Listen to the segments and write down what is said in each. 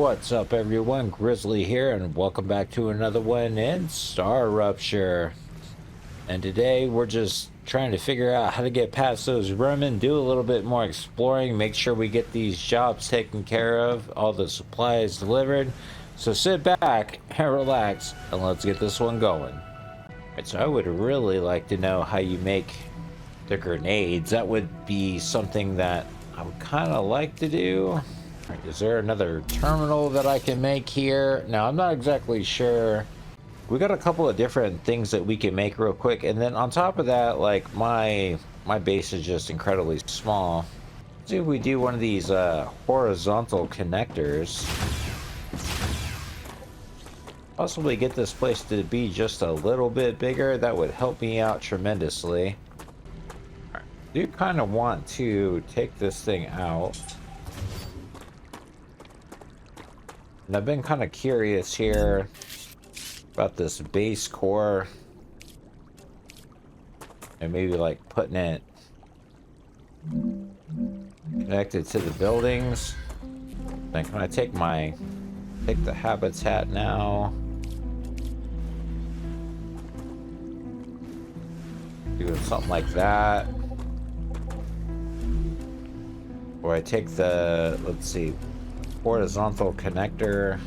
What's up everyone, Grizzly here, and welcome back to another one in StarRupture. And today we're just trying to figure out how to get past those vermin, do a little bit more exploring, make sure we get these jobs taken care of, all the supplies delivered. So sit back and relax and let's get this one going. Alright, so I would really like to know how you make the grenades. That would be something that I would kind of like to do. Right, is there another terminal that I can make here? Now, I'm not exactly sure. We got a couple of different things that we can make real quick. And then on top of that, like my base is just incredibly small. Let's see if we do one of these horizontal connectors. Possibly get this place to be just a little bit bigger. That would help me out tremendously. I do kind of want to take this thing out. And I've been kind of curious here about this base core and maybe like putting it connected to the buildings. Then can I take the habitat now? Doing something like that. Or I take the, let's see, horizontal connector.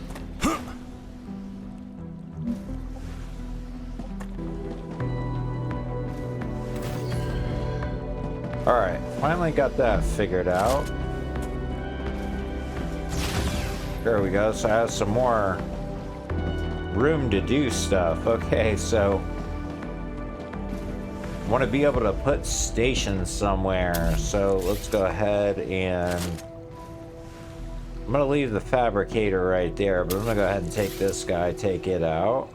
Alright, finally got that figured out. There we go, so I have some more room to do stuff. Okay, so I want to be able to put stations somewhere, so let's go ahead and I'm gonna leave the fabricator right there, but I'm gonna go ahead and take this guy, take it out.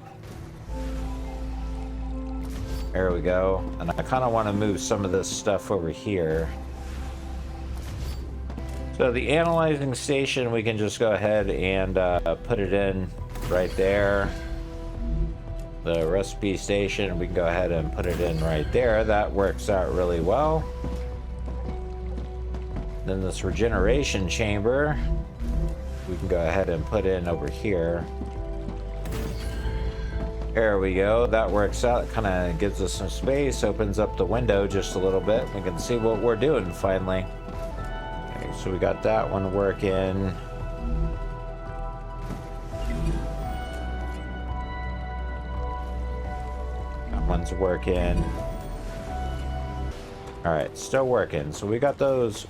There we go. And I kind of want to move some of this stuff over here. So the analyzing station, we can just go ahead and put it in right there. The recipe station, we can go ahead and put it in right there. That works out really well. Then this regeneration chamber, we can go ahead and put in over here. There we go. That works out. It kind of gives us some space, opens up the window just a little bit. We can see what we're doing finally. Okay, so we got that one working. That one's working. All right, still working. So we got those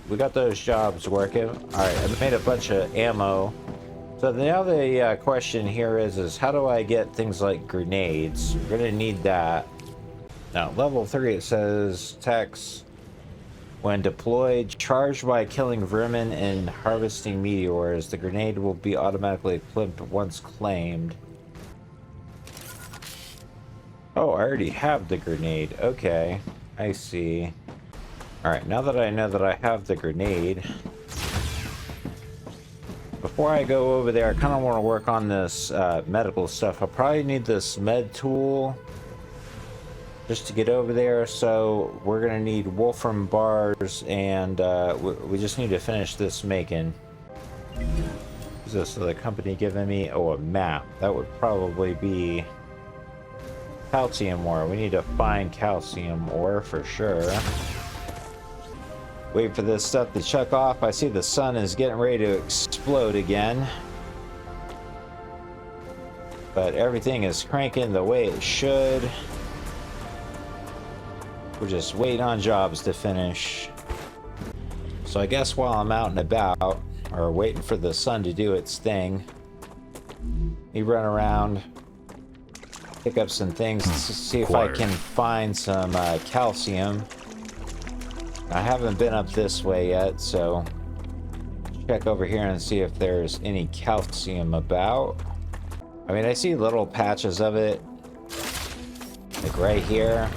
jobs working. All right, I made a bunch of ammo. So now the question here is how do I get things like grenades? We're gonna need that. Now, level 3, it says text, when deployed, charged by killing vermin and harvesting meteors, the grenade will be automatically equipped once claimed. Oh, I already have the grenade. Okay, I see. Alright, now that I know that I have the grenade, before I go over there, I kind of want to work on this medical stuff. I'll probably need this med tool just to get over there, so we're going to need wolfram bars, and we just need to finish this making. What's this? So the company giving me, oh, a map. That would probably be calcium ore. We need to find calcium ore for sure. Wait for this stuff to check off. I see the sun is getting ready to explode again. But everything is cranking the way it should. We're just waiting on jobs to finish. So I guess while I'm out and about, or waiting for the sun to do its thing, me run around, pick up some things, to see if I can find some calcium. I haven't been up this way yet, so check over here and see if there's any calcium about. I mean, I see little patches of it, like right here.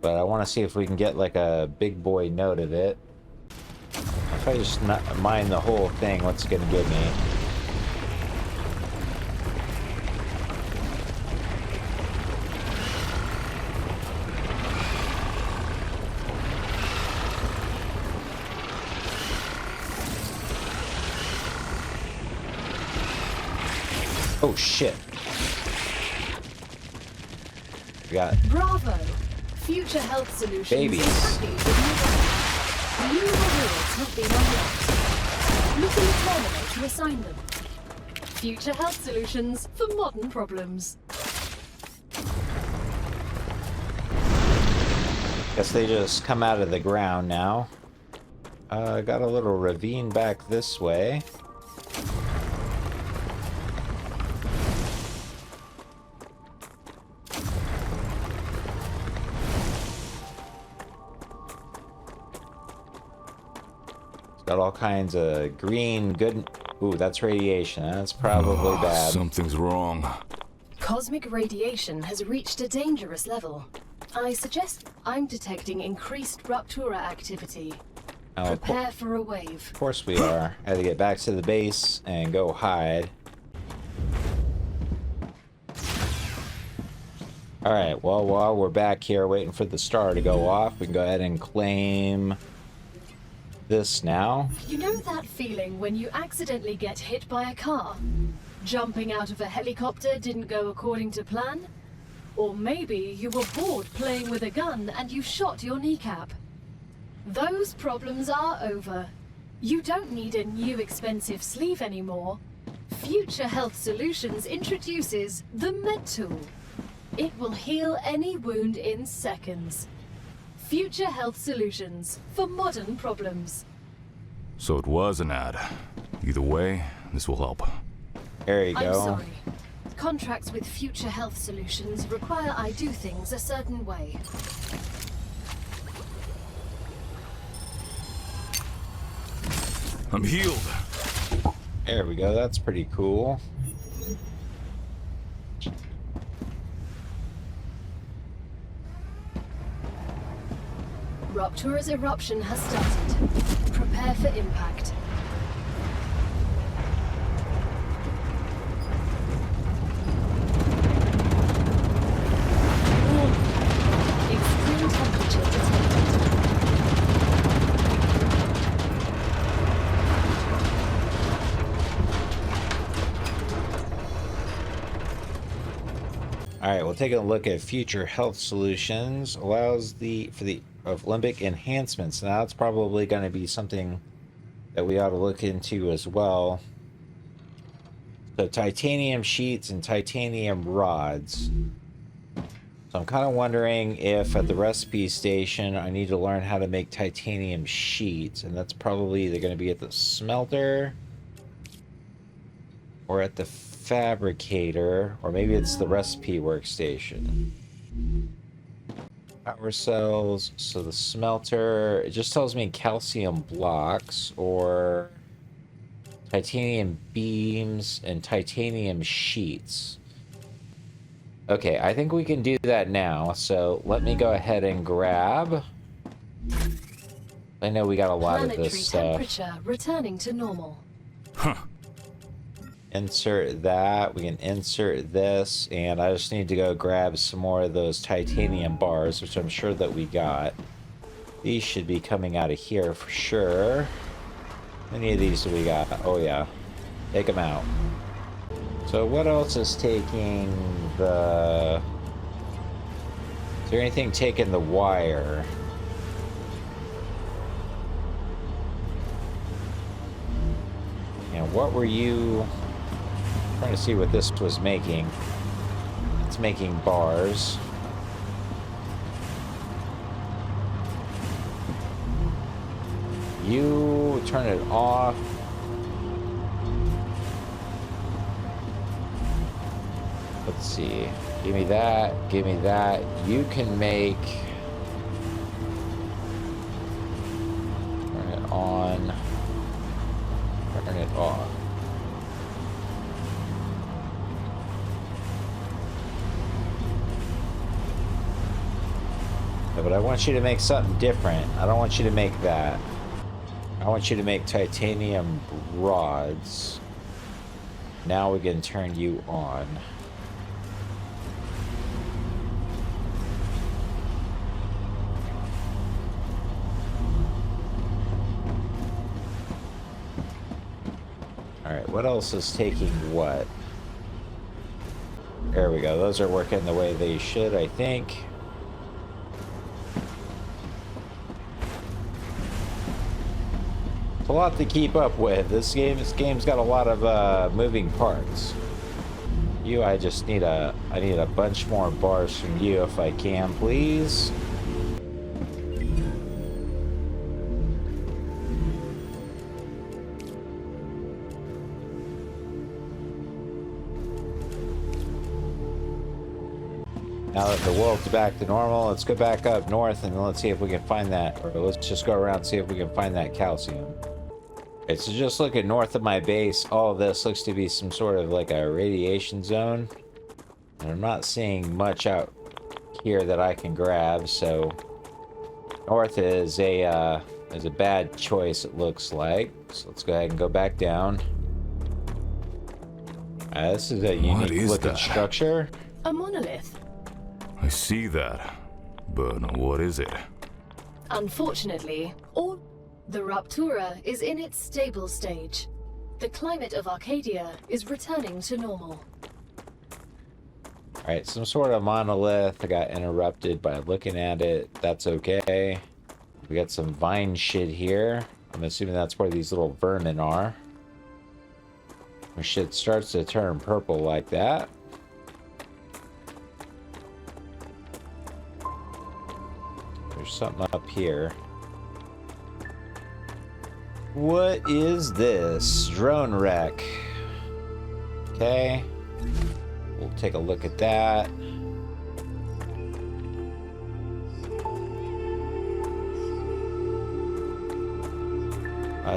But I want to see if we can get like a big boy note of it. If I just mine the whole thing, what's it gonna give me? Oh shit. We got Bravo! Future Health Solutions babies. is happy with new rewards have been unlocked. Look in the terminal to assign them. Future Health Solutions for modern problems. Guess they just come out of the ground now. Got a little ravine back this way. Got all kinds of green, good... Ooh, that's radiation. That's probably bad. Something's wrong. Cosmic radiation has reached a dangerous level. I suggest I'm detecting increased Ruptura activity. Oh, Prepare for a wave. of course we are. I had to get back to the base and go hide. Alright, well, while we're back here waiting for the star to go off, we can go ahead and claim this now. You know that feeling when you accidentally get hit by a car? Jumping out of a helicopter didn't go according to plan? Or maybe you were bored playing with a gun and you shot your kneecap. Those problems are over. You don't need a new expensive sleeve anymore. Future Health Solutions introduces the Med Tool. It will heal any wound in seconds. Future Health Solutions for modern problems. So it was an ad. Either way, this will help. There you go. I'm sorry. Contracts with Future Health Solutions require I do things a certain way. I'm healed. There we go. That's pretty cool. Rupture's eruption has started. Prepare for impact. Extreme temperature detected. Alright, we'll take a look at Future Health Solutions. Allows for the limbic enhancements. Now that's probably going to be something that we ought to look into as well. So titanium sheets and titanium rods. So I'm kind of wondering if at the recipe station I need to learn how to make titanium sheets, and that's probably either going to be at the smelter or at the fabricator, or maybe it's the recipe workstation. Power cells, so the smelter, it just tells me calcium blocks or titanium beams and titanium sheets. Okay, I think we can do that now, so let me go ahead and grab. I know we got a lot of this stuff. Temperature returning to normal. Huh. Insert that, we can insert this, and I just need to go grab some more of those titanium bars, which I'm sure that we got. These should be coming out of here for sure. How many of these do we got? Oh yeah, take them out. So what else is taking the... Is there anything taking the wire? And what were you... Trying to see what this was making. It's making bars. You turn it off. Let's see. Give me that. Give me that. You can make... Turn it on. Turn it off. But I want you to make something different. I don't want you to make that. I want you to make titanium rods. Now we can turn you on. Alright, what else is taking what? There we go. Those are working the way they should, I think. It's a lot to keep up with. This game's got a lot of moving parts. I just need a bunch more bars from you if I can, please. Now that the world's back to normal, let's go back up north and let's see if we can find that, or let's just go around and see if we can find that calcium. Okay, so just looking north of my base, all of this looks to be some sort of like a radiation zone. And I'm not seeing much out here that I can grab, so north is a bad choice, it looks like. So let's go ahead and go back down. This is a unique looking structure. A monolith. I see that, but what is it? Unfortunately, the Raptura is in its stable stage. The climate of Arcadia is returning to normal. Alright, some sort of monolith. I got interrupted by looking at it. That's okay. We got some vine shit here. I'm assuming that's where these little vermin are. When shit starts to turn purple like that. There's something up here. What is this? Drone wreck. Okay. We'll take a look at that.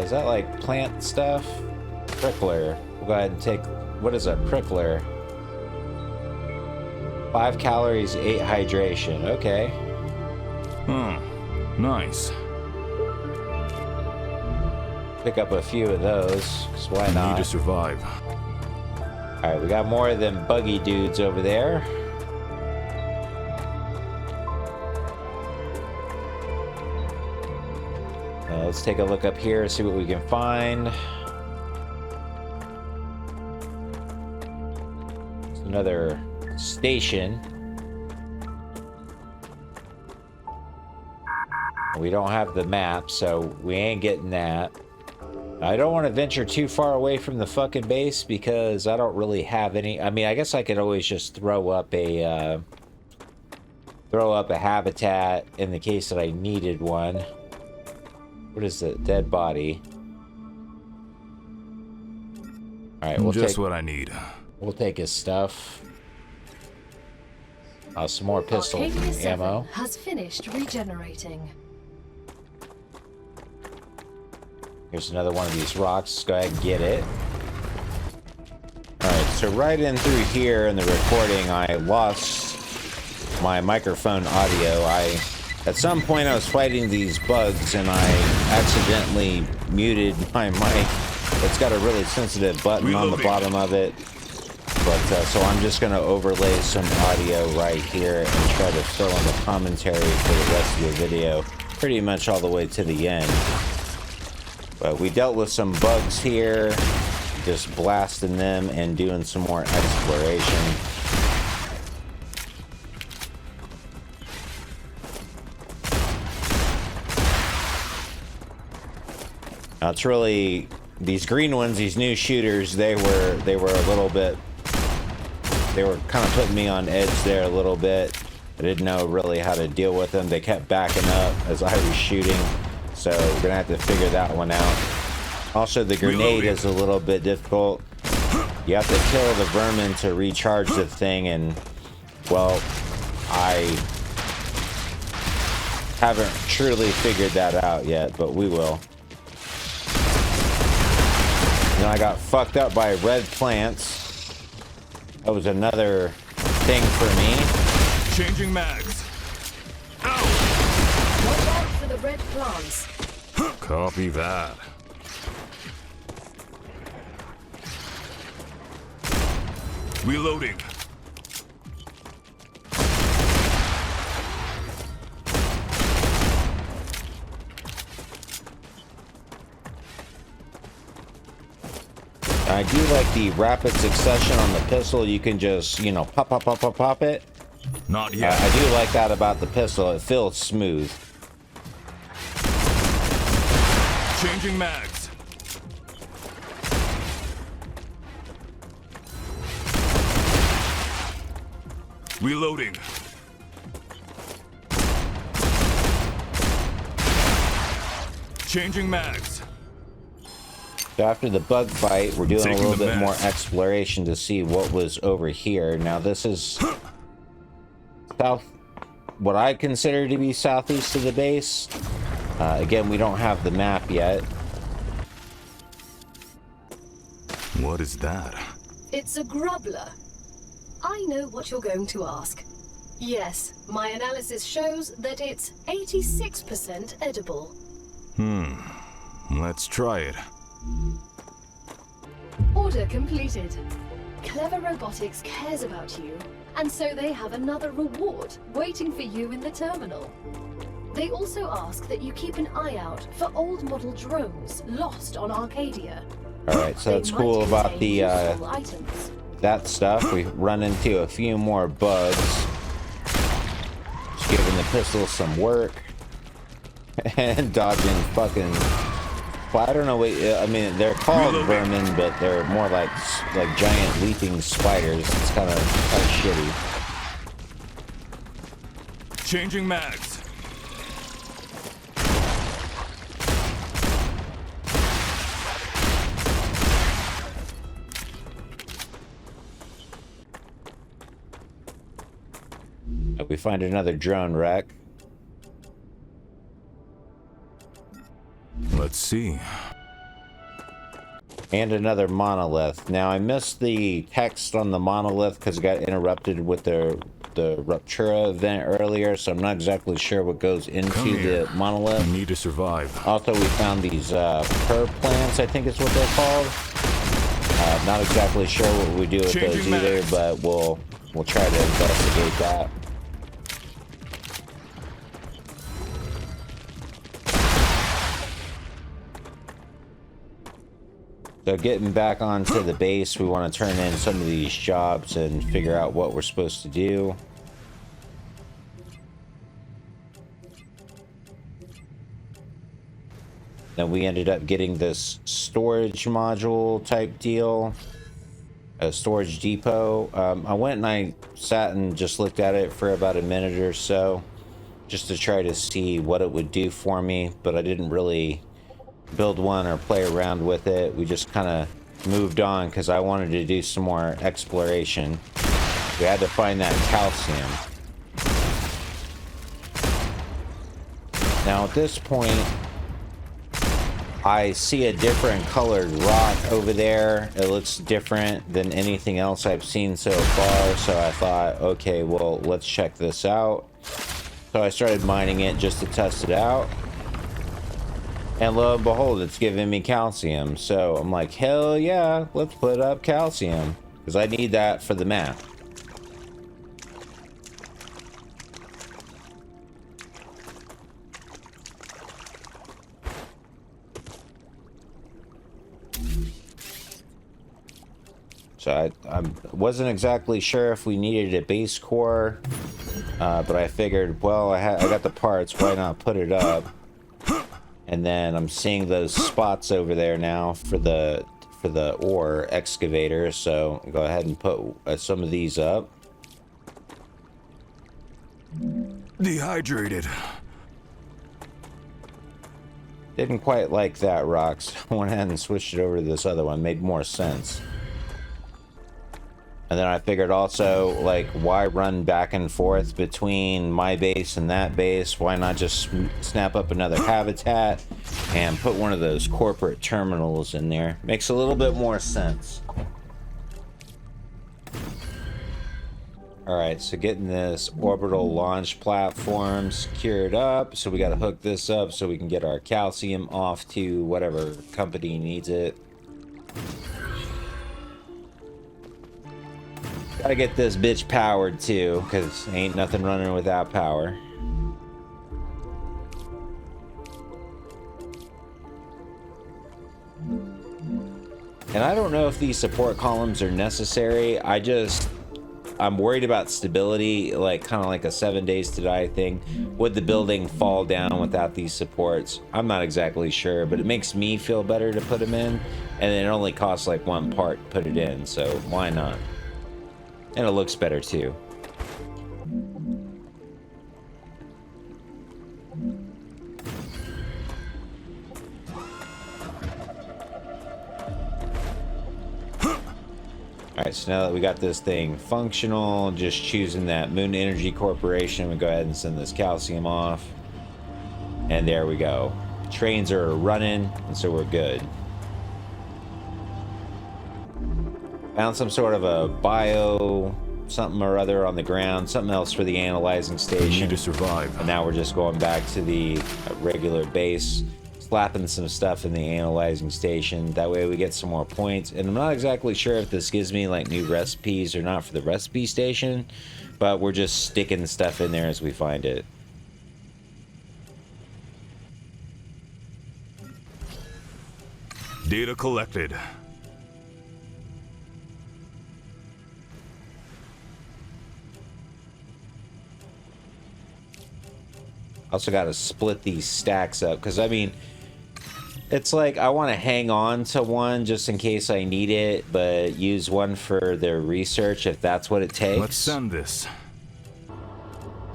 Is that like plant stuff? Prickler. We'll go ahead and take... What is a prickler? 5 calories, 8 hydration. Okay. Nice. Pick up a few of those, because why not? Need to survive. Alright, we got more of them buggy dudes over there. Let's take a look up here, see what we can find. It's another station. We don't have the map, so we ain't getting that. I don't want to venture too far away from the fucking base because I don't really have any. I mean, I guess I could always just throw up a habitat in the case that I needed one. What is it? Dead body. All right, just what I need. We'll take his stuff. Some more pistol ammo. Has finished regenerating. Here's another one of these rocks. Let's go ahead and get it. Alright, so right in through here in the recording, I lost my microphone audio. At some point I was fighting these bugs and I accidentally muted my mic. It's got a really sensitive button on the bottom of it. But so I'm just going to overlay some audio right here and try to fill in the commentary for the rest of the video. Pretty much all the way to the end. But we dealt with some bugs here, just blasting them and doing some more exploration. Now it's really these green ones, these new shooters. They were a little bit. They were kind of putting me on edge there a little bit. I didn't know really how to deal with them. They kept backing up as I was shooting. So we're gonna have to figure that one out. Also, the grenade is a little bit difficult. You have to kill the vermin to recharge the thing, and well, I haven't truly figured that out yet, but we will. Then I got fucked up by red plants. That was another thing for me. Changing mags. Ow! Watch out for the red plants. Copy that. Reloading. I do like the rapid succession on the pistol. You can just, you know, pop, pop, pop, pop, pop it. Not yet. I do like that about the pistol. It feels smooth. Changing mags. Reloading. Changing mags. So after the bug fight, we're doing a Taking little the bit more meds. exploration to see what was over here. Now this is south, what I consider to be southeast of the base. Again, we don't have the map yet. What is that? It's a grubbler. I know what you're going to ask. Yes, my analysis shows that it's 86% edible. Let's try it. Order completed. Clever Robotics cares about you, and so they have another reward waiting for you in the terminal. They also ask that you keep an eye out for old model drones lost on Arcadia. Alright, so They that's might cool about contain the useful items. that stuff. We run into a few more bugs. Just giving the pistol some work. And dodging fucking... Well, I don't know what... I mean, they're called vermin, but they're more like giant leaping spiders. It's kind of shitty. Changing mags. We find another drone wreck. Let's see. And another monolith. Now, I missed the text on the monolith because it got interrupted with the Ruptura event earlier, so I'm not exactly sure what goes into the monolith. You need to survive. Also, we found these herb plants, I think is what they're called. Not exactly sure what we do with those either, but we'll try to investigate that. So getting back onto the base, we want to turn in some of these jobs and figure out what we're supposed to do. Then we ended up getting this storage module type deal, a storage depot. I went and I sat and just looked at it for about a minute or so, just to try to see what it would do for me, but I didn't really build one or play around with it. We just kind of moved on because I wanted to do some more exploration. We had to find that calcium. Now at this point, I see a different colored rock over there. It looks different than anything else I've seen so far, so I thought, okay, well, let's check this out. So I started mining it just to test it out. And lo and behold, it's giving me calcium. So I'm like, hell yeah, let's put up calcium. Because I need that for the map. So I wasn't exactly sure if we needed a base core. But I figured, well, I got the parts, why not put it up? And then I'm seeing those spots over there now for the ore excavator, so go ahead and put some of these up. Dehydrated. Didn't quite like that rock, so I went ahead and switched it over to this other one. Made more sense. And then I figured also, like, why run back and forth between my base and that base? Why not just snap up another habitat and put one of those corporate terminals in there? Makes a little bit more sense. Alright, so getting this orbital launch platform secured up. So we got to hook this up so we can get our calcium off to whatever company needs it. Gotta get this bitch powered too, because ain't nothing running without power. And I don't know if these support columns are necessary. I'm worried about stability, like kind of like a 7 days to die thing. Would the building fall down without these supports? I'm not exactly sure, but it makes me feel better to put them in. And it only costs like 1 part to put it in, so why not? And it looks better too. Alright, so now that we got this thing functional, just choosing that Moon Energy Corporation, we go ahead and send this calcium off. And there we go. Trains are running, and so we're good. Found some sort of a bio something or other on the ground, something else for the analyzing station. We need to survive. And now we're just going back to the regular base, slapping some stuff in the analyzing station. That way we get some more points. And I'm not exactly sure if this gives me like new recipes or not for the recipe station, but we're just sticking stuff in there as we find it. Data collected. Also got to split these stacks up because I mean it's like I want to hang on to one just in case I need it, but use one for the research if that's what it takes. Let's send this.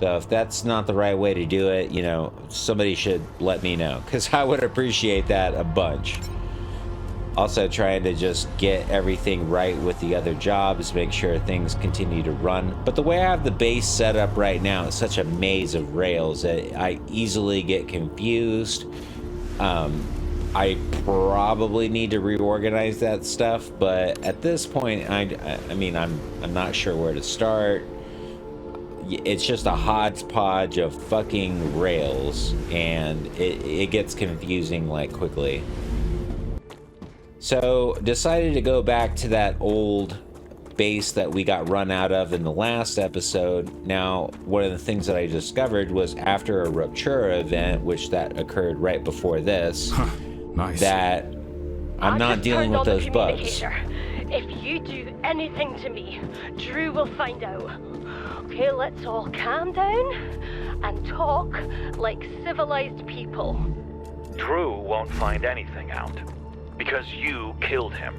So if that's not the right way to do it, you know, somebody should let me know because I would appreciate that a bunch. Also trying to just get everything right with the other jobs, make sure things continue to run. But the way I have the base set up right now is such a maze of rails that I easily get confused. I probably need to reorganize that stuff, but at this point, I mean, I'm not sure where to start. It's just a hodgepodge of fucking rails, and it gets confusing like quickly. So decided to go back to that old base that we got run out of in the last episode. Now, one of the things that I discovered was after a Rupture event, which that occurred right before this, nice. That I'm not dealing with those bugs. If you do anything to me, Drew will find out. Okay, let's all calm down and talk like civilized people. Drew won't find anything out. Because you killed him.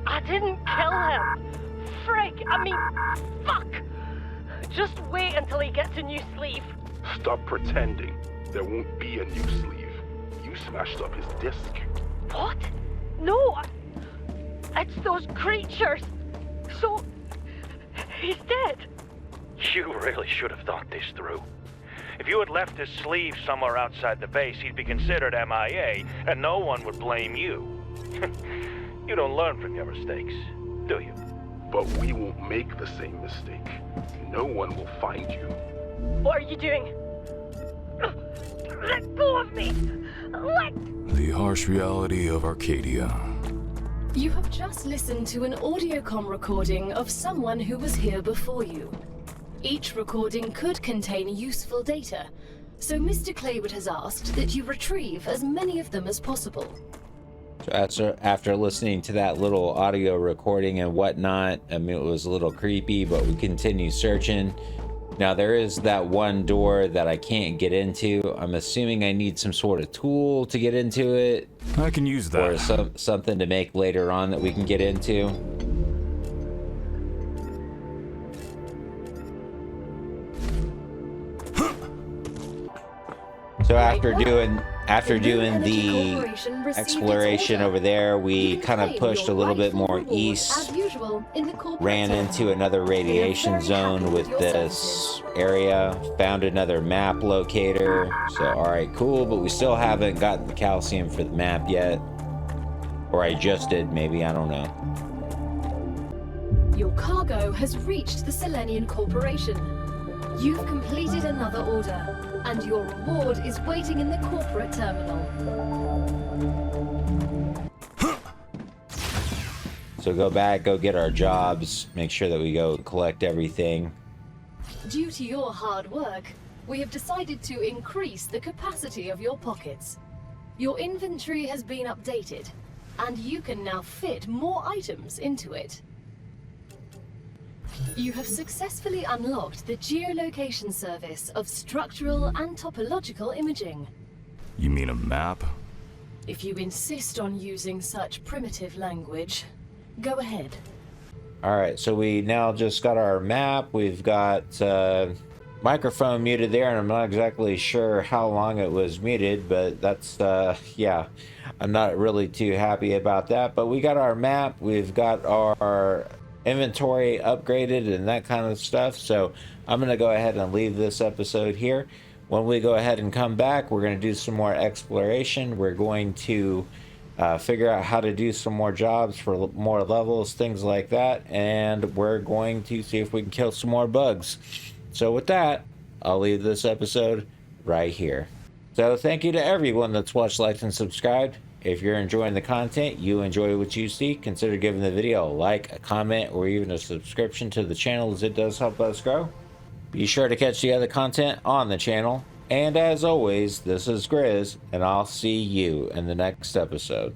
I didn't kill him. Frick, I mean, fuck. Just wait until he gets a new sleeve. Stop pretending. There won't be a new sleeve. You smashed up his disc. What? No, it's those creatures. So, he's dead. You really should have thought this through. If you had left his sleeve somewhere outside the base, he'd be considered MIA, and no one would blame you. You don't learn from your mistakes, do you? But we won't make the same mistake. No one will find you. What are you doing? Let go of me! The harsh reality of Arcadia. You have just listened to an audiocom recording of someone who was here before you. Each recording could contain useful data, so Mr. Claywood has asked that you retrieve as many of them as possible. So after listening to that little audio recording and whatnot, I mean, it was a little creepy, but we continue searching. Now, there is that one door that I can't get into. I'm assuming I need some sort of tool to get into it. I can use that. Or something to make later on that we can get into. So after doing the exploration over there, we kind of pushed a little bit more east, ran into another radiation zone with this area, found another map locator. So alright, cool, but we still haven't gotten the calcium for the map yet. Or I just did, maybe, I don't know. Your cargo has reached the Selenian Corporation. You've completed another order, and your reward is waiting in the corporate terminal. So go back, go get our jobs, make sure that we go collect everything. Due to your hard work, we have decided to increase the capacity of your pockets. Your inventory has been updated. and you can now fit more items into it. You have successfully unlocked the geolocation service of structural and topological imaging. You mean a map? If you insist on using such primitive language, go ahead. Alright, so we now just got our map. We've got microphone muted there, and I'm not exactly sure how long it was muted, but that's, yeah, I'm not really too happy about that. But we got our map, we've got our inventory upgraded and that kind of stuff. So I'm going to go ahead and leave this episode here. When we go ahead and come back, we're going to do some more exploration. We're going to figure out how to do some more jobs for more levels, things like that, and we're going to see if we can kill some more bugs. So with that, I'll leave this episode right here. So thank you to everyone that's watched, liked, and subscribed. If you're enjoying the content, you enjoy what you see, consider giving the video a like, a comment, or even a subscription to the channel, as it does help us grow. Be sure to catch the other content on the channel. And as always, this is Grizz, and I'll see you in the next episode.